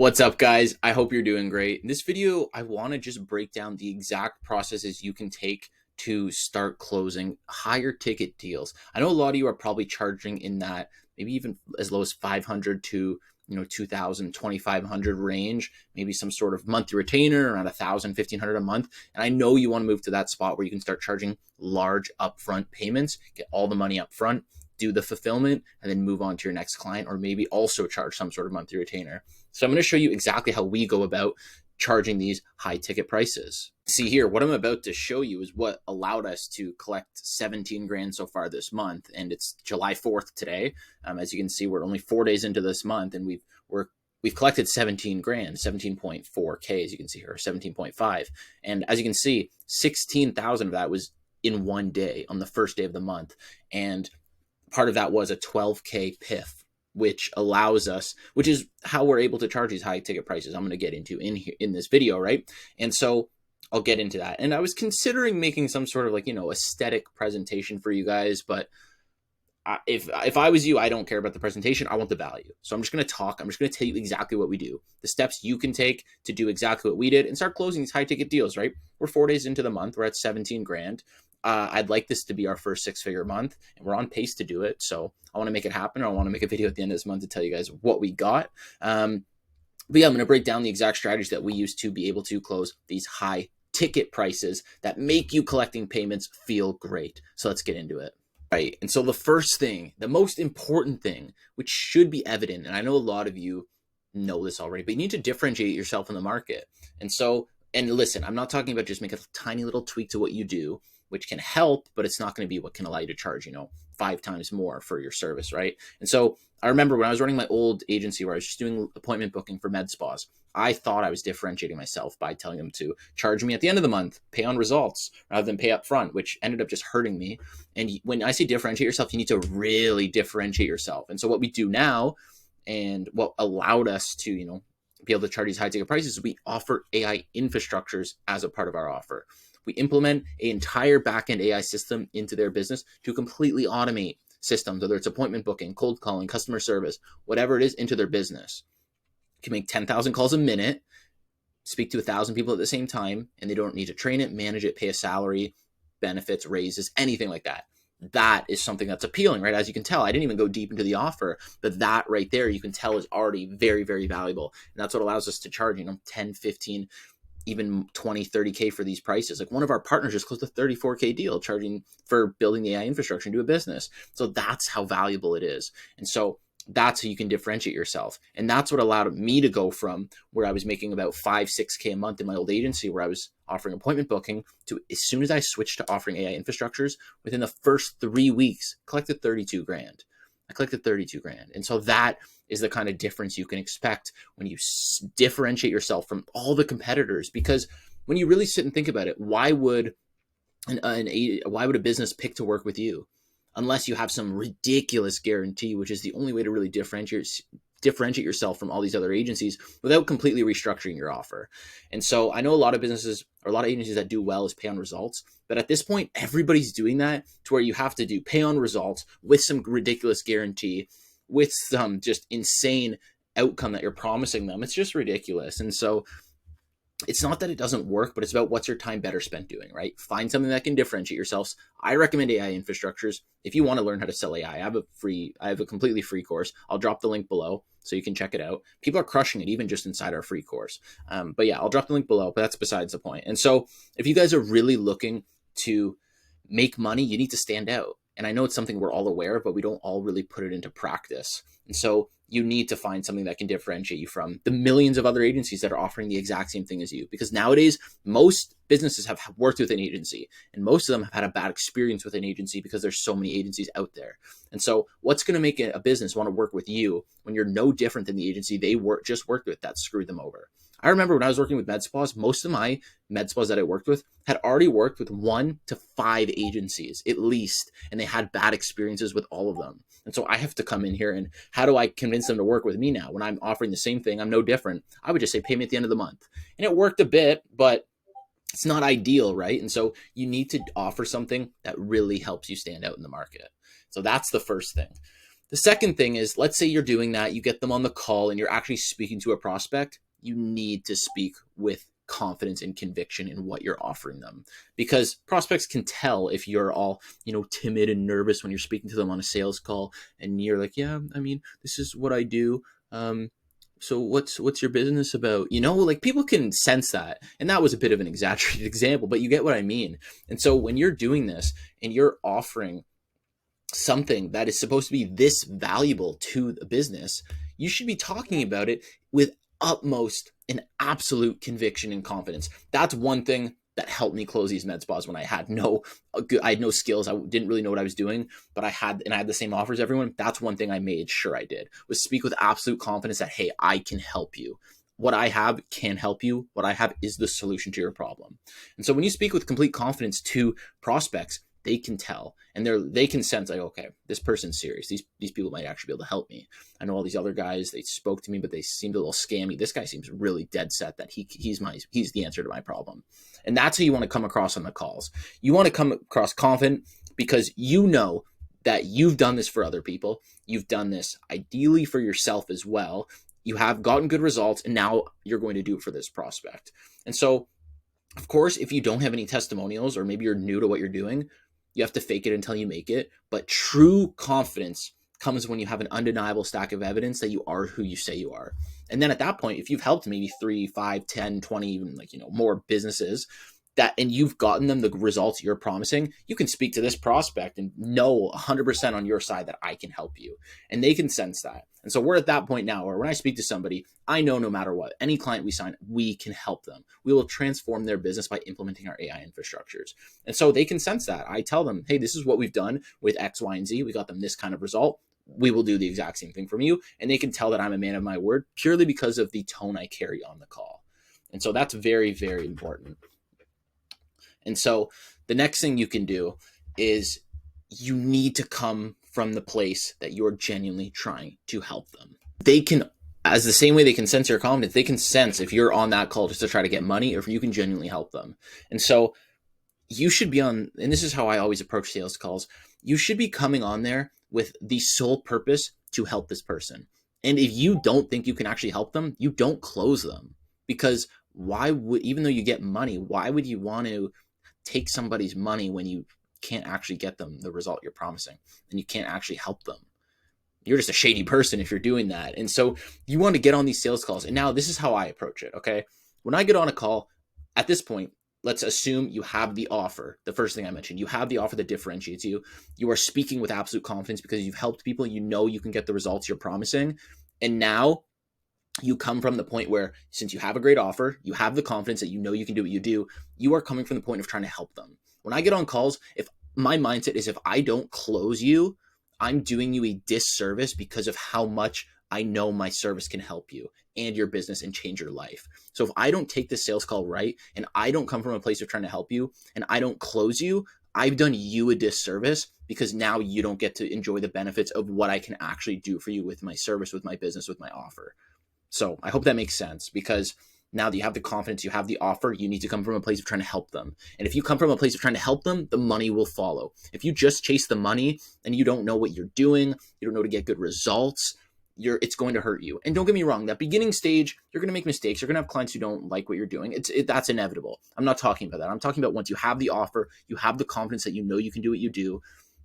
What's up, guys? I hope you're doing great. In this video, I want to just break down the exact processes you can take to start closing higher ticket deals. I know a lot of you are probably charging in that maybe even as low as 500 to 2000, 2500 range, maybe some sort of monthly retainer around 1000, 1500 a month. And I know you want to move to that spot where you can start charging large upfront payments, get all the money up front, do the fulfillment, and then move on to your next client, or maybe also charge some sort of monthly retainer. So I'm going to show you exactly how we go about charging these high ticket prices. See here, what I'm about to show you is what allowed us to collect 17 grand so far this month. And it's July 4th today. As you can see, we're only 4 days into this month and we've collected 17 grand, 17.4K, as you can see here, 17.5. And as you can see, 16,000 of that was in one day on the first day of the month. And part of that was a 12K PIF, which allows us, which is how we're able to charge these high ticket prices I'm going to get into in this video, right? And so I'll get into that. And I was considering making some sort of aesthetic presentation for you guys, but if I was you, I don't care about the presentation. I want the value. So I'm just going to talk. I'm just going to tell you exactly what we do, the steps you can take to do exactly what we did and start closing these high ticket deals, right? We're 4 days into the month. We're at 17 grand. I'd like this to be our first six-figure month, and we're on pace to do it. So I want to make it happen. I want to make a video at the end of this month to tell you guys what we got. But yeah, I'm going to break down the exact strategies that we use to be able to close these high ticket prices that make you collecting payments feel great. So let's get into it. Right. And so the first thing, the most important thing, which should be evident, and I know a lot of you know this already, but you need to differentiate yourself in the market. And listen, I'm not talking about just make a tiny little tweak to what you do, which can help, but it's not going to be what can allow you to charge, 5 times more for your service, right? And so I remember when I was running my old agency where I was just doing appointment booking for med spas, I thought I was differentiating myself by telling them to charge me at the end of the month, pay on results rather than pay up front, which ended up just hurting me. And when I say differentiate yourself, you need to really differentiate yourself. And so what we do now, and what allowed us to, be able to charge these high ticket prices, is we offer AI infrastructures as a part of our offer. We implement an entire backend AI system into their business to completely automate systems, whether it's appointment booking, cold calling, customer service, whatever it is, into their business. You can make 10,000 calls a minute, speak to 1,000 people at the same time, and they don't need to train it, manage it, pay a salary, benefits, raises, anything like that. That is something that's appealing, right? As you can tell, I didn't even go deep into the offer, but that right there, you can tell is already very, very valuable. And that's what allows us to charge, 10, 15, even 20, 30K for these prices. Like one of our partners just closed a 34K deal charging for building the AI infrastructure into a business. So that's how valuable it is. And so that's how you can differentiate yourself. And that's what allowed me to go from where I was making about 5, 6K a month in my old agency, where I was offering appointment booking, to as soon as I switched to offering AI infrastructures, within the first 3 weeks, collected 32 grand. I collected 32 grand. And so that is the kind of difference you can expect when you differentiate yourself from all the competitors. Because when you really sit and think about it, why would a business pick to work with you? Unless you have some ridiculous guarantee, which is the only way to really differentiate yourself from all these other agencies without completely restructuring your offer. And so I know a lot of businesses or a lot of agencies that do well is pay on results, but at this point, everybody's doing that to where you have to do pay on results with some ridiculous guarantee, with some just insane outcome that you're promising them. It's just ridiculous. And so it's not that it doesn't work, but it's about what's your time better spent doing, right? Find something that can differentiate yourselves. I recommend AI infrastructures. If you want to learn how to sell AI, I have a completely free course. I'll drop the link below so you can check it out. People are crushing it, even just inside our free course. But yeah, I'll drop the link below, but that's besides the point. And so if you guys are really looking to make money, you need to stand out. And I know it's something we're all aware of, but we don't all really put it into practice. And so you need to find something that can differentiate you from the millions of other agencies that are offering the exact same thing as you. Because nowadays, most businesses have worked with an agency, and most of them have had a bad experience with an agency because there's so many agencies out there. And so what's going to make a business want to work with you when you're no different than the agency they just worked with that screwed them over? I remember when I was working with med spas, most of my med spas that I worked with had already worked with 1 to 5 agencies at least, and they had bad experiences with all of them. And so I have to come in here and how do I convince them to work with me now when I'm offering the same thing? I'm no different. I would just say, pay me at the end of the month. And it worked a bit, but it's not ideal, right? And so you need to offer something that really helps you stand out in the market. So that's the first thing. The second thing is, let's say you're doing that, you get them on the call and you're actually speaking to a prospect. You need to speak with confidence and conviction in what you're offering them, because prospects can tell if you're all, timid and nervous when you're speaking to them on a sales call, and you're like, yeah, I mean, this is what I do. So what's your business about? Like, people can sense that. And that was a bit of an exaggerated example, but you get what I mean. And so when you're doing this and you're offering something that is supposed to be this valuable to the business, you should be talking about it with utmost and absolute conviction and confidence. That's one thing that helped me close these med spas when I had no skills. I didn't really know what I was doing, but I had the same offers as everyone. That's one thing I made sure I did, was speak with absolute confidence that, hey, I can help you. What I have can help you. What I have is the solution to your problem. And so when you speak with complete confidence to prospects, they can tell, and they can sense, like, okay, this person's serious. These people might actually be able to help me. I know all these other guys, they spoke to me, but they seemed a little scammy. This guy seems really dead set that he's the answer to my problem. And that's how you want to come across on the calls. You want to come across confident because you know that you've done this for other people. You've done this ideally for yourself as well. You have gotten good results, and now you're going to do it for this prospect. And so, of course, if you don't have any testimonials, or maybe you're new to what you're doing, you have to fake it until you make it. But true confidence comes when you have an undeniable stack of evidence that you are who you say you are. And then at that point, if you've helped maybe 3, 5, 10, 20, even more businesses, and you've gotten them the results you're promising, you can speak to this prospect and know 100% on your side that I can help you. And they can sense that. And so we're at that point now where when I speak to somebody, I know no matter what, any client we sign, we can help them. We will transform their business by implementing our AI infrastructures. And so they can sense that. I tell them, hey, this is what we've done with X, Y, and Z. We got them this kind of result. We will do the exact same thing from you. And they can tell that I'm a man of my word purely because of the tone I carry on the call. And so that's very, very important. And so the next thing you can do is you need to come from the place that you're genuinely trying to help them. They can, as the same way they can sense your confidence, they can sense if you're on that call just to try to get money or if you can genuinely help them. And so you should be on, and this is how I always approach sales calls, you should be coming on there with the sole purpose to help this person. And if you don't think you can actually help them, you don't close them. Because even though you get money, why would you want to take somebody's money when you can't actually get them the result you're promising and you can't actually help them? You're just a shady person if you're doing that. And so you want to get on these sales calls. And now this is how I approach it. Okay. When I get on a call, at this point, let's assume you have the offer. The first thing I mentioned, you have the offer that differentiates you. You are speaking with absolute confidence because you've helped people. You know you can get the results you're promising. And now you come from the point where, since you have a great offer, you have the confidence that you know you can do what you do, you are coming from the point of trying to help them. When I get on calls, if my mindset is, if I don't close you, I'm doing you a disservice because of how much I know my service can help you and your business and change your life. So if I don't take this sales call right, and I don't come from a place of trying to help you, and I don't close you, I've done you a disservice, because now you don't get to enjoy the benefits of what I can actually do for you with my service, with my business, with my offer. So I hope that makes sense, because now that you have the confidence, you have the offer, you need to come from a place of trying to help them. And if you come from a place of trying to help them, the money will follow. If you just chase the money and you don't know what you're doing, you don't know to get good results, it's going to hurt you. And don't get me wrong, that beginning stage, you're going to make mistakes. You're going to have clients who don't like what you're doing. That's inevitable. I'm not talking about that. I'm talking about once you have the offer, you have the confidence that you know you can do what you do,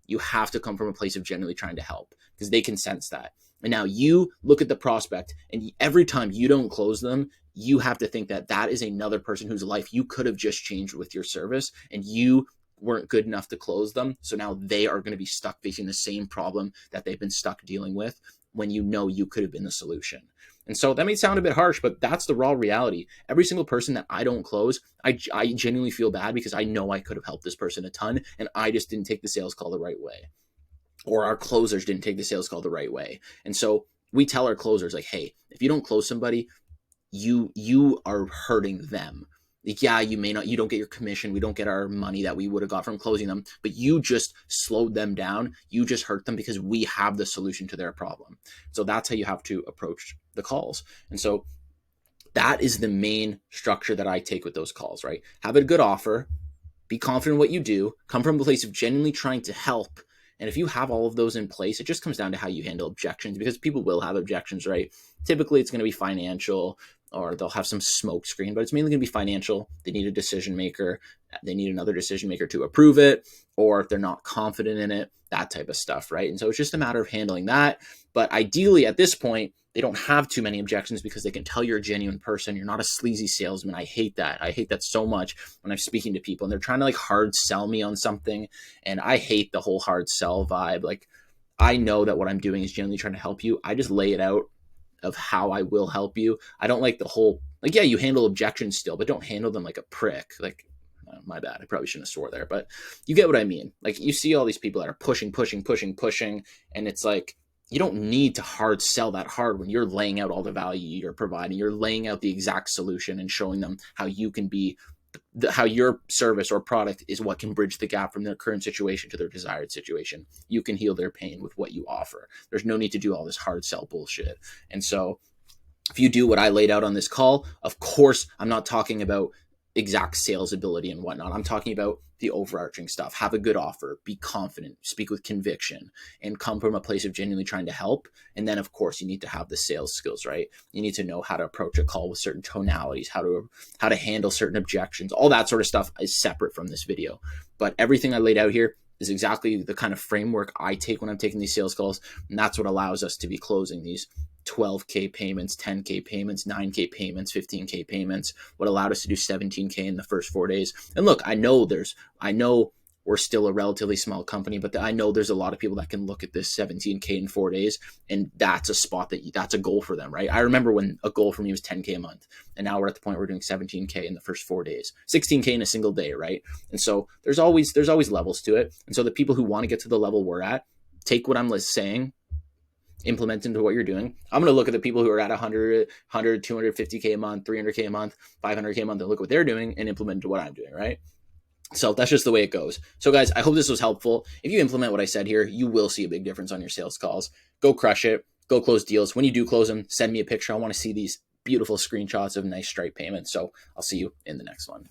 you have to come from a place of genuinely trying to help, because they can sense that. And now you look at the prospect, and every time you don't close them, you have to think that that is another person whose life you could have just changed with your service, and you weren't good enough to close them. So now they are going to be stuck facing the same problem that they've been stuck dealing with, when you know you could have been the solution. And so that may sound a bit harsh, but that's the raw reality. Every single person that I don't close, I genuinely feel bad, because I know I could have helped this person a ton, and I just didn't take the sales call the right way. Or our closers didn't take the sales call the right way. And so we tell our closers, like, hey, if you don't close somebody, you are hurting them. Like, yeah, you don't get your commission. We don't get our money that we would have got from closing them, but you just slowed them down. You just hurt them, because we have the solution to their problem. So that's how you have to approach the calls. And so that is the main structure that I take with those calls, right? Have a good offer, be confident in what you do, come from a place of genuinely trying to help, And if you have all of those in place, it just comes down to how you handle objections, because people will have objections, right? Typically, it's going to be financial, or they'll have some smoke screen, but it's mainly going to be financial. They need a decision maker. They need another decision maker to approve it, or if they're not confident in it, that type of stuff, right? And so it's just a matter of handling that. But ideally, at this point, they don't have too many objections because they can tell you're a genuine person. You're not a sleazy salesman. I hate that. I hate that so much when I'm speaking to people and they're trying to like hard sell me on something. And I hate the whole hard sell vibe. Like, I know that what I'm doing is genuinely trying to help you. I just lay it out of how I will help you. I don't like the whole, like, yeah, you handle objections still, but don't handle them like a prick. Like, my bad. I probably shouldn't have swore there, but you get what I mean. Like, you see all these people that are pushing, and it's like, you don't need to hard sell that hard when you're laying out all the value you're providing. You're laying out the exact solution and showing them how you can be, how your service or product is what can bridge the gap from their current situation to their desired situation. You can heal their pain with what you offer. There's no need to do all this hard sell bullshit. And so if you do what I laid out on this call, of course, I'm not talking about exact sales ability and whatnot. I'm talking about the overarching stuff. Have a good offer, be confident, speak with conviction, and come from a place of genuinely trying to help. And then, of course, you need to have the sales skills, right? You need to know how to approach a call with certain tonalities, how to handle certain objections. All that sort of stuff is separate from this video. But everything I laid out here is exactly the kind of framework I take when I'm taking these sales calls. And that's what allows us to be closing these 12K payments, 10K payments, 9K payments, 15K payments, what allowed us to do 17K in the first 4 days. And look, I know we're still a relatively small company, but I know there's a lot of people that can look at this 17K in 4 days, and that's a spot that's a goal for them, right? I remember when a goal for me was 10K a month, and now we're at the point where we're doing 17K in the first 4 days, 16K in a single day, right? And so there's always levels to it. And so the people who want to get to the level we're at, take what I'm saying, implement into what you're doing. I'm going to look at the people who are at 100, 250K a month, 300K a month, 500K a month, and look what they're doing and implement into what I'm doing, right? So that's just the way it goes. So guys, I hope this was helpful. If you implement what I said here, you will see a big difference on your sales calls. Go crush it. Go close deals. When you do close them, send me a picture. I want to see these beautiful screenshots of nice Stripe payments. So I'll see you in the next one.